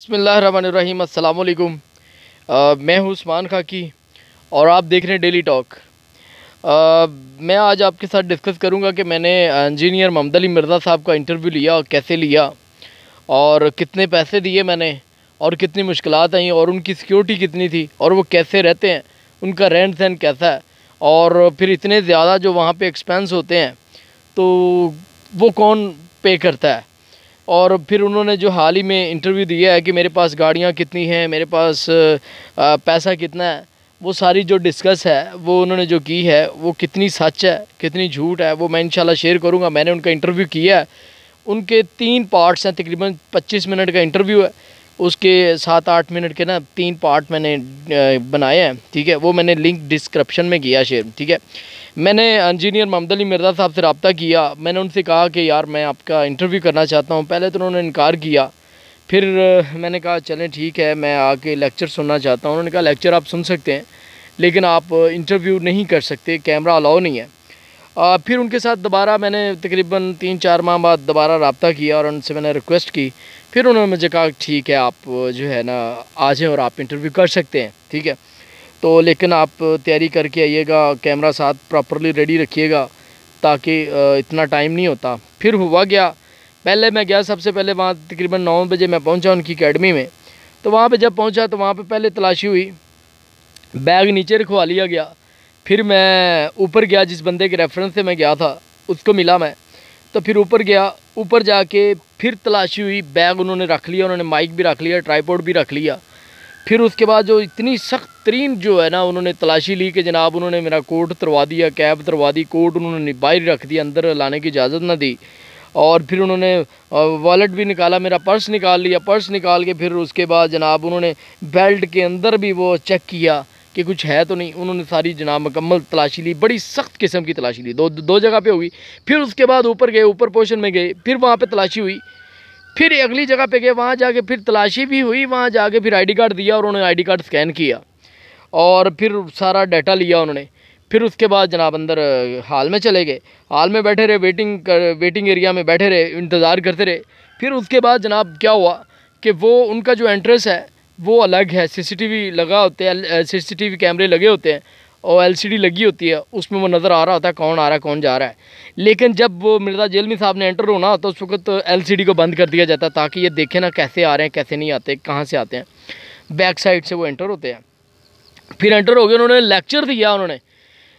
بسم اللہ الرحمن الرحیم، السلام علیکم۔ میں ہوں عثمان خاکی اور آپ دیکھ رہے ہیں ڈیلی ٹاک۔ میں آج آپ کے ساتھ ڈسکس کروں گا کہ میں نے انجینئر محمد علی مرزا صاحب کا انٹرویو لیا اور کیسے لیا، اور کتنے پیسے دیے میں نے، اور کتنی مشکلات آئیں، اور ان کی سیکیورٹی کتنی تھی، اور وہ کیسے رہتے ہیں، ان کا رہن سہن کیسا ہے، اور پھر اتنے زیادہ جو وہاں پہ ایکسپینس ہوتے ہیں تو وہ کون پے کرتا ہے۔ اور پھر انہوں نے جو حال ہی میں انٹرویو دیا ہے کہ میرے پاس گاڑیاں کتنی ہیں، میرے پاس پیسہ کتنا ہے، وہ ساری جو ڈسکس ہے وہ انہوں نے جو کی ہے وہ کتنی سچ ہے کتنی جھوٹ ہے، وہ میں انشاءاللہ شیئر کروں گا۔ میں نے ان کا انٹرویو کیا ہے، ان کے 3 پارٹس ہیں، تقریباً 25 منٹ کا انٹرویو ہے، اس کے 7-8 منٹ کے 3 پارٹ میں نے بنائے ہیں، ٹھیک ہے۔ وہ میں نے لنک ڈسکرپشن میں کیا شیئر، ٹھیک ہے۔ میں نے انجینئر محمد علی مرزا صاحب سے رابطہ کیا، میں نے ان سے کہا کہ یار میں آپ کا انٹرویو کرنا چاہتا ہوں۔ پہلے تو انہوں نے انکار کیا، پھر میں نے کہا چلیں ٹھیک ہے، میں آ کے لیکچر سننا چاہتا ہوں۔ انہوں نے کہا لیکچر آپ سن سکتے ہیں لیکن آپ انٹرویو نہیں کر سکتے، کیمرہ الاؤ نہیں ہے۔ پھر ان کے ساتھ دوبارہ میں نے تقریباً 3-4 ماہ بعد دوبارہ رابطہ کیا اور ان سے میں نے ریکویسٹ کی، پھر انہوں نے مجھے کہا ٹھیک ہے آپ جو ہے نا آ جائیں اور آپ انٹرویو کر سکتے ہیں، ٹھیک ہے۔ تو لیکن آپ تیاری کر کے آئیے گا، کیمرہ ساتھ پراپرلی ریڈی رکھیے گا تاکہ اتنا ٹائم نہیں ہوتا۔ پھر ہوا گیا، پہلے میں گیا، سب سے پہلے وہاں تقریباً 9 بجے میں پہنچا ان کی اکیڈمی میں۔ تو وہاں پہ جب پہنچا تو وہاں پہ پہلے تلاشی ہوئی، بیگ نیچے رکھوا لیا گیا، پھر میں اوپر گیا، جس بندے کے ریفرنس سے میں گیا تھا اس کو ملا میں، تو پھر اوپر گیا، اوپر جا کے پھر تلاشی ہوئی، بیگ انہوں نے رکھ لیا، انہوں نے مائک بھی رکھ لیا، ٹرائیپوڈ بھی رکھ لیا۔ پھر اس کے بعد جو اتنی سخت ترین جو ہے نا انہوں نے تلاشی لی کہ جناب انہوں نے میرا کوٹ اتروا دیا، کیب اتروا دی، کوٹ انہوں نے باہر رکھ دیا، اندر لانے کی اجازت نہ دی، اور پھر انہوں نے والیٹ بھی نکالا، میرا پرس نکال لیا، پرس نکال کے پھر اس کے بعد جناب انہوں نے بیلٹ کے اندر بھی وہ چیک کیا کہ کچھ ہے تو نہیں۔ انہوں نے ساری جناب مکمل تلاشی لی، بڑی سخت قسم کی تلاشی لی، دو جگہ پہ ہوئی۔ پھر اس کے بعد اوپر گئے، اوپر پورشن میں گئے، پھر وہاں پہ تلاشی ہوئی، پھر اگلی جگہ پہ گئے، وہاں جا کے پھر تلاشی بھی ہوئی، وہاں جا کے پھر آئی ڈی کارڈ دیا اور انہوں نے آئی ڈی کارڈ سکین کیا اور پھر سارا ڈیٹا لیا انہوں نے۔ پھر اس کے بعد جناب اندر ہال میں چلے گئے، ہال میں بیٹھے رہے، ویٹنگ ایریا میں بیٹھے رہے، انتظار کرتے رہے۔ پھر اس کے بعد جناب کیا ہوا کہ وہ ان کا جو انٹریس ہے وہ الگ ہے، CCTV لگا ہوتے ہیں، CCTV کیمرے لگے ہوتے ہیں اور LCD لگی ہوتی ہے، اس میں وہ نظر آ رہا ہوتا ہے کون آ رہا ہے کون جا رہا ہے۔ لیکن جب وہ مرزا جیلمی صاحب نے انٹر ہونا ہوتا ہے اس وقت LCD کو بند کر دیا جاتا ہے تاکہ یہ دیکھیں نا کیسے آ رہے ہیں کیسے نہیں آتے، کہاں سے آتے ہیں، بیک سائڈ سے وہ انٹر ہوتے ہیں۔ پھر انٹر ہو گئے، انہوں نے لیکچر دیا، انہوں نے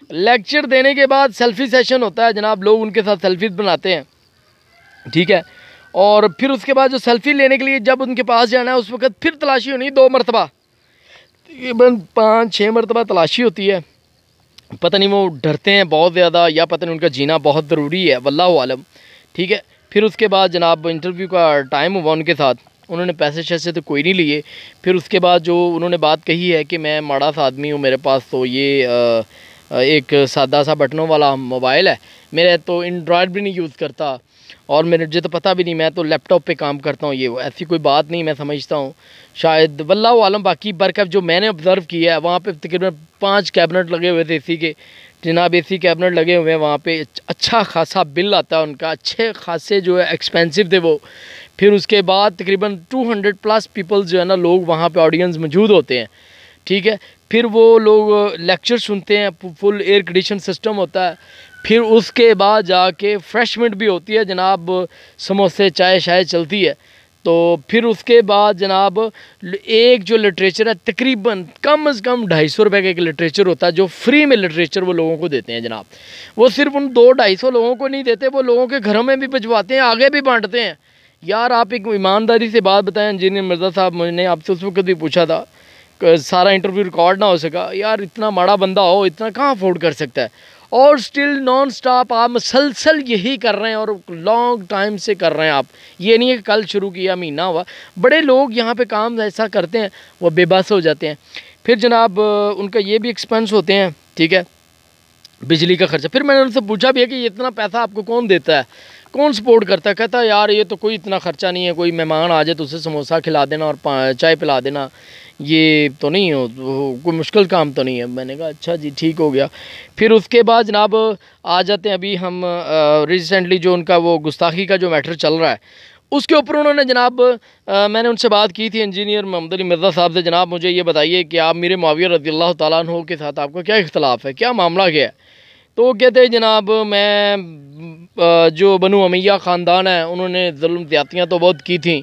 لیکچر دینے کے بعد سیلفی سیشن ہوتا ہے جناب، لوگ ان کے ساتھ سیلفیز بناتے ہیں، ٹھیک ہے۔ اور پھر اس کے بعد جو سیلفی لینے کے لیے جب ان کے پاس جانا ہے اس وقت پھر تلاشی ہونی 2 مرتبہ، تقریباً 5-6 مرتبہ تلاشی ہوتی ہے۔ پتہ نہیں وہ ڈرتے ہیں بہت زیادہ یا پتہ نہیں ان کا جینا بہت ضروری ہے، واللہ عالم، ٹھیک ہے۔ پھر اس کے بعد جناب انٹرویو کا ٹائم ہوا ان کے ساتھ، انہوں نے پیسے شیسے تو کوئی نہیں لیے۔ پھر اس کے بعد جو انہوں نے بات کہی ہے کہ میں ماڑا سا آدمی ہوں، میرے پاس تو یہ ایک سادہ سا بٹنوں والا موبائل ہے، میں تو اینڈرائڈ بھی نہیں یوز کرتا اور مجھے تو پتہ بھی نہیں، میں تو لیپ ٹاپ پہ کام کرتا ہوں، یہ ایسی کوئی بات نہیں، میں سمجھتا ہوں شاید واللہ عالم۔ باقی برکت جو میں نے آبزرو کیا ہے وہاں پہ تقریباً 5 کیبنٹ لگے ہوئے تھے AC کے، جناب AC کیبنٹ لگے ہوئے ہیں وہاں پہ، اچھا خاصا بل آتا ہے ان کا، اچھے خاصے جو ہے ایکسپینسو تھے وہ۔ پھر اس کے بعد تقریباً 200+ پیپل جو ہے نا لوگ وہاں پہ آڈینس موجود ہوتے ہیں، ٹھیک ہے۔ پھر وہ لوگ لیکچر سنتے ہیں، فل ایئر کنڈیشن سسٹم ہوتا ہے۔ پھر اس کے بعد جا کے فریشمنٹ بھی ہوتی ہے جناب، سموسے چائے شائے چلتی ہے۔ تو پھر اس کے بعد جناب ایک جو لٹریچر ہے تقریباً کم از کم 250 روپے کا ایک لٹریچر ہوتا ہے جو فری میں لٹریچر وہ لوگوں کو دیتے ہیں جناب۔ وہ صرف ان 200-250 لوگوں کو نہیں دیتے، وہ لوگوں کے گھروں میں بھی بھجواتے ہیں، آگے بھی بانٹتے ہیں۔ یار آپ ایک ایمانداری سے بات بتائیں، انجینئر مرزا صاحب، میں نے آپ سے اس وقت بھی پوچھا تھا، سارا انٹرویو ریکارڈ نہ ہو سکا، یار اتنا ماڑا بندہ ہو اتنا کہاں افورڈ کر سکتا ہے؟ اور سٹل نان سٹاپ آپ مسلسل یہی کر رہے ہیں اور لانگ ٹائم سے کر رہے ہیں آپ، یہ نہیں ہے کہ کل شروع کیا مہینہ ہوا۔ بڑے لوگ یہاں پہ کام ایسا کرتے ہیں وہ بے بس ہو جاتے ہیں۔ پھر جناب ان کا یہ بھی ایکسپینس ہوتے ہیں، ٹھیک ہے، بجلی کا خرچہ۔ پھر میں نے ان سے پوچھا بھی ہے کہ اتنا پیسہ آپ کو کون دیتا ہے، کون سپورٹ کرتا ہے؟ کہتا ہے یار یہ تو کوئی اتنا خرچہ نہیں ہے، کوئی مہمان آ جائے تو اسے سموسہ کھلا دینا اور چائے پلا دینا، یہ تو نہیں ہو کوئی مشکل کام تو نہیں ہے۔ میں نے کہا اچھا جی ٹھیک ہو گیا۔ پھر اس کے بعد جناب آ جاتے ہیں ابھی ہم ریسنٹلی جو ان کا وہ گستاخی کا جو میٹر چل رہا ہے اس کے اوپر انہوں نے جناب میں نے ان سے بات کی تھی انجینئر محمد علی مرزا صاحب سے، جناب مجھے یہ بتائیے کہ آپ میرے معاویہ رضی اللہ تعالیٰ عنہ کے ساتھ آپ کا کیا اختلاف ہے، کیا معاملہ کیا ہے؟ تو وہ کہتے ہیں جناب میں جو بنو امیہ خاندان ہے انہوں نے ظلم زیادتیاں تو بہت کی تھیں،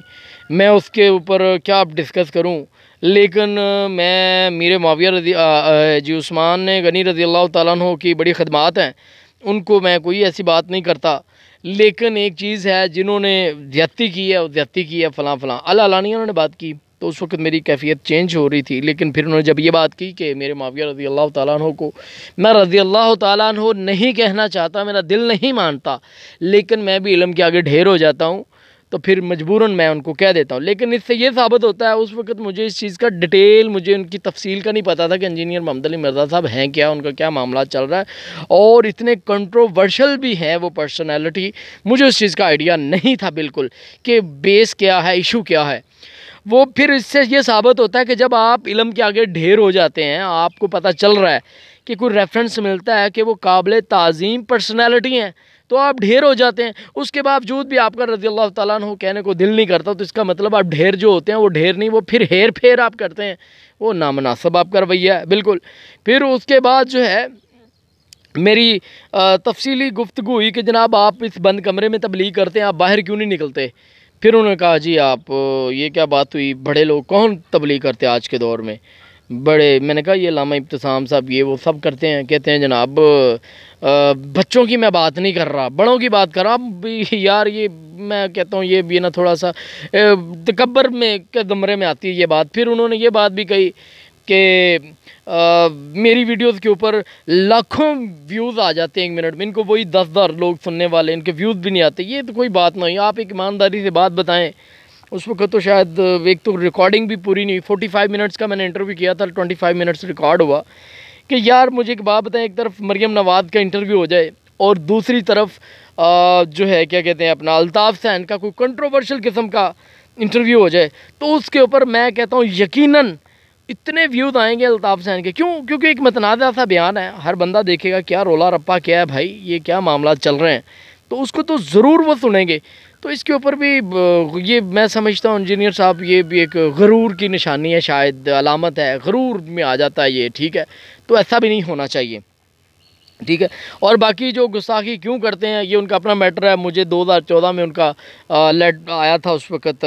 میں اس کے اوپر کیا اب ڈسکس کروں، لیکن میں میرے معاویہ جی عثمان غنی رضی اللہ تعالیٰ عنہ کی بڑی خدمات ہیں، ان کو میں کوئی ایسی بات نہیں کرتا، لیکن ایک چیز ہے جنہوں نے زیادتی کی ہے وہ زیادتی کی ہے فلاں فلاں علانیہ انہوں نے بات کی۔ تو اس وقت میری کیفیت چینج ہو رہی تھی، لیکن پھر انہوں نے جب یہ بات کی کہ میرے معاویہ رضی اللہ تعالیٰ عنہ کو میں رضی اللہ تعالیٰ عنہ نہیں کہنا چاہتا، میرا دل نہیں مانتا، لیکن میں بھی علم کے آگے ڈھیر ہو جاتا ہوں، تو پھر مجبوراً میں ان کو کہہ دیتا ہوں۔ لیکن اس سے یہ ثابت ہوتا ہے اس وقت مجھے اس چیز کا ڈیٹیل، مجھے ان کی تفصیل کا نہیں پتا تھا کہ انجینئر محمد علی مرزا صاحب ہیں کیا، ان کا کیا معاملات چل رہا ہے، اور اتنے کنٹروورشل بھی ہیں وہ پرسنالٹی، مجھے اس چیز کا آئیڈیا نہیں تھا بالکل کہ بیس کیا ہے، ایشو کیا ہے۔ وہ پھر اس سے یہ ثابت ہوتا ہے کہ جب آپ علم کے آگے ڈھیر ہو جاتے ہیں، آپ کو پتہ چل رہا ہے کہ کوئی ریفرنس ملتا ہے کہ وہ قابل تعظیم پرسنالٹی ہیں، تو آپ ڈھیر ہو جاتے ہیں، اس کے باوجود بھی آپ کا رضی اللہ تعالیٰ عنہ کہنے کو دل نہیں کرتا، تو اس کا مطلب آپ ڈھیر جو ہوتے ہیں وہ ڈھیر نہیں، وہ پھر ہیر پھیر آپ کرتے ہیں، وہ نامناسب آپ کا رویہ ہے بالکل۔ پھر اس کے بعد جو ہے میری تفصیلی گفتگو ہوئی کہ جناب آپ اس بند کمرے میں تبلیغ کرتے ہیں، آپ باہر کیوں نہیں نکلتے؟ پھر انہوں نے کہا جی آپ یہ کیا بات ہوئی، بڑے لوگ کون تبلیغ کرتے ہیں آج کے دور میں، بڑے، میں نے کہا یہ علامہ ابتسام صاحب یہ وہ سب کرتے ہیں، کہتے ہیں جناب بچوں کی میں بات نہیں کر رہا، بڑوں کی بات کر رہا۔ یار یہ میں کہتا ہوں یہ بھی نا تھوڑا سا تکبر میں کے زمرے میں آتی ہے یہ بات۔ پھر انہوں نے یہ بات بھی کہی کہ میری ویڈیوز کے اوپر لاکھوں ویوز آ جاتے ہیں ایک منٹ میں، ان کو وہی 10,000 لوگ سننے والے، ان کے ویوز بھی نہیں آتے، یہ تو کوئی بات نہیں، آپ ایک ایمانداری سے بات بتائیں۔ اس وقت تو شاید ایک تو ریکارڈنگ بھی پوری نہیں، 45 منٹس کا میں نے انٹرویو کیا تھا، 25 منٹس ریکارڈ ہوا، کہ یار مجھے ایک بات بتائیں، ایک طرف مریم نواز کا انٹرویو ہو جائے اور دوسری طرف جو ہے کیا کہتے ہیں اپنا الطاف حسین کا کوئی کنٹروورشل قسم کا انٹرویو ہو جائے، تو اس کے اوپر میں کہتا ہوں یقیناً اتنے ویوز آئیں گے الطاف حسین کے، کیونکہ ایک متنازع سا بیان ہے، ہر بندہ دیکھے گا کیا رولا رپا کیا ہے بھائی، یہ کیا معاملات چل رہے ہیں، تو اس کو تو ضرور وہ سنیں گے۔ تو اس کے اوپر بھی یہ میں سمجھتا ہوں انجینئر صاحب یہ بھی ایک غرور کی نشانی ہے، شاید علامت ہے، غرور میں آ جاتا ہے یہ، ٹھیک ہے، تو ایسا بھی نہیں ہونا چاہیے، ٹھیک ہے۔ اور باقی جو گستاخی کیوں کرتے ہیں یہ ان کا اپنا میٹر ہے، مجھے 2014 میں ان کا آیا تھا اس وقت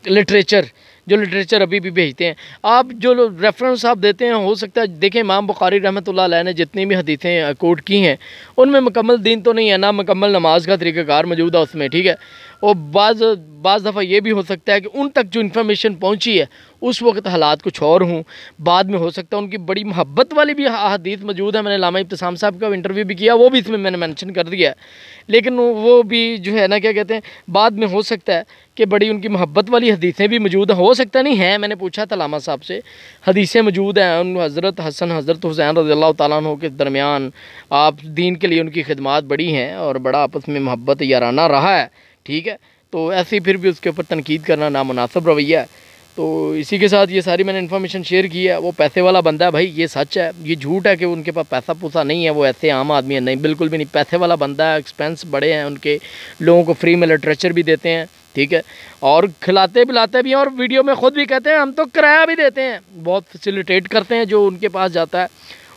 لٹریچر، جو لٹریچر ابھی بھی بھیجتے ہیں آپ، جو ریفرنس آپ دیتے ہیں، ہو سکتا ہے دیکھیں امام بخاری رحمۃ اللہ علیہ نے جتنی بھی حدیثیں کوٹ کی ہیں ان میں مکمل دین تو نہیں ہے، نہ مکمل نماز کا طریقہ کار موجود ہے اس میں، ٹھیک ہے، اور بعض دفعہ یہ بھی ہو سکتا ہے کہ ان تک جو انفارمیشن پہنچی ہے اس وقت حالات کچھ اور ہوں، بعد میں ہو سکتا ہے ان کی بڑی محبت والی بھی حدیث موجود ہے، میں نے علامہ ابتسام صاحب کا انٹرویو بھی کیا، وہ بھی اس میں نے مینشن کر دیا ہے، لیکن وہ بھی جو ہے نا کیا کہتے ہیں بعد میں ہو سکتا ہے کہ بڑی ان کی محبت والی حدیثیں بھی موجود ہیں، ہو سکتا نہیں ہیں، میں نے پوچھا تھا علامہ صاحب سے، حدیثیں موجود ہیں ان حضرت حسن حضرت حسین رضی اللہ تعالیٰ عنہ کے درمیان، آپ دین کے لیے ان کی خدمات بڑی ہیں اور بڑا آپس میں محبت یارانہ رہا ہے، ٹھیک ہے، تو ایسے پھر بھی اس کے اوپر تنقید کرنا نامناسب رویہ ہے۔ تو اسی کے ساتھ یہ ساری میں نے انفارمیشن شیئر کی ہے، وہ پیسے والا بندہ ہے بھائی، یہ سچ ہے، یہ جھوٹ ہے کہ ان کے پاس پیسہ پوسا نہیں ہے، وہ ایسے عام آدمی ہیں، نہیں بالکل بھی نہیں، پیسے والا بندہ ہے، ایکسپینس بڑے ہیں ان کے، لوگوں کو فری میں لٹریچر بھی دیتے ہیں، ٹھیک ہے، اور کھلاتے پلاتے بھی ہیں، اور ویڈیو میں خود بھی کہتے ہیں ہم تو کرایہ بھی دیتے ہیں، بہت فیسیلیٹیٹ کرتے ہیں جو ان کے پاس جاتا ہے،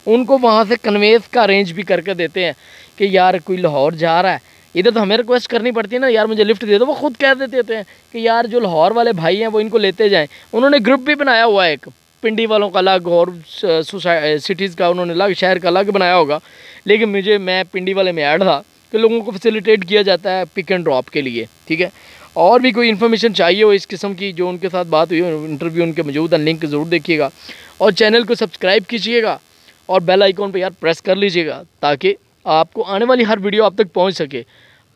ان کو وہاں سے کنویز کا ارینج بھی کر کے دیتے ہیں کہ یار کوئی لاہور جا رہا ہے، ادھر تو ہمیں ریکویسٹ کرنی پڑتی ہے نا یار مجھے لفٹ دے دو، وہ خود کہہ دیتے ہیں کہ یار جو لاہور والے بھائی ہیں وہ ان کو لیتے جائیں، انہوں نے گروپ بھی بنایا ہوا ہے ایک، پنڈی والوں کا الگ اور سٹیز کا انہوں نے الگ، شہر کا الگ بنایا ہوگا، لیکن میں پنڈی والے میں ایڈ تھا کہ لوگوں کو فیسیلیٹیٹ کیا جاتا ہے پک اینڈ ڈراپ کے لیے، ٹھیک ہے۔ اور بھی کوئی انفارمیشن چاہیے ہو اس قسم کی جو ان کے ساتھ بات ہوئی ہو، انٹرویو ان کے موجود ہے، لنک ضرور دیکھیے گا، اور چینل کو سبسکرائب کیجیے گا، اور بیل آئیکن پہ یار پریس کر لیجیے گا تاکہ آپ کو آنے والی ہر ویڈیو آپ تک پہنچ سکے۔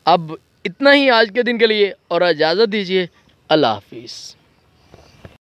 اب اتنا ہی آج کے دن کے لیے، اور اجازت دیجیے، اللہ حافظ۔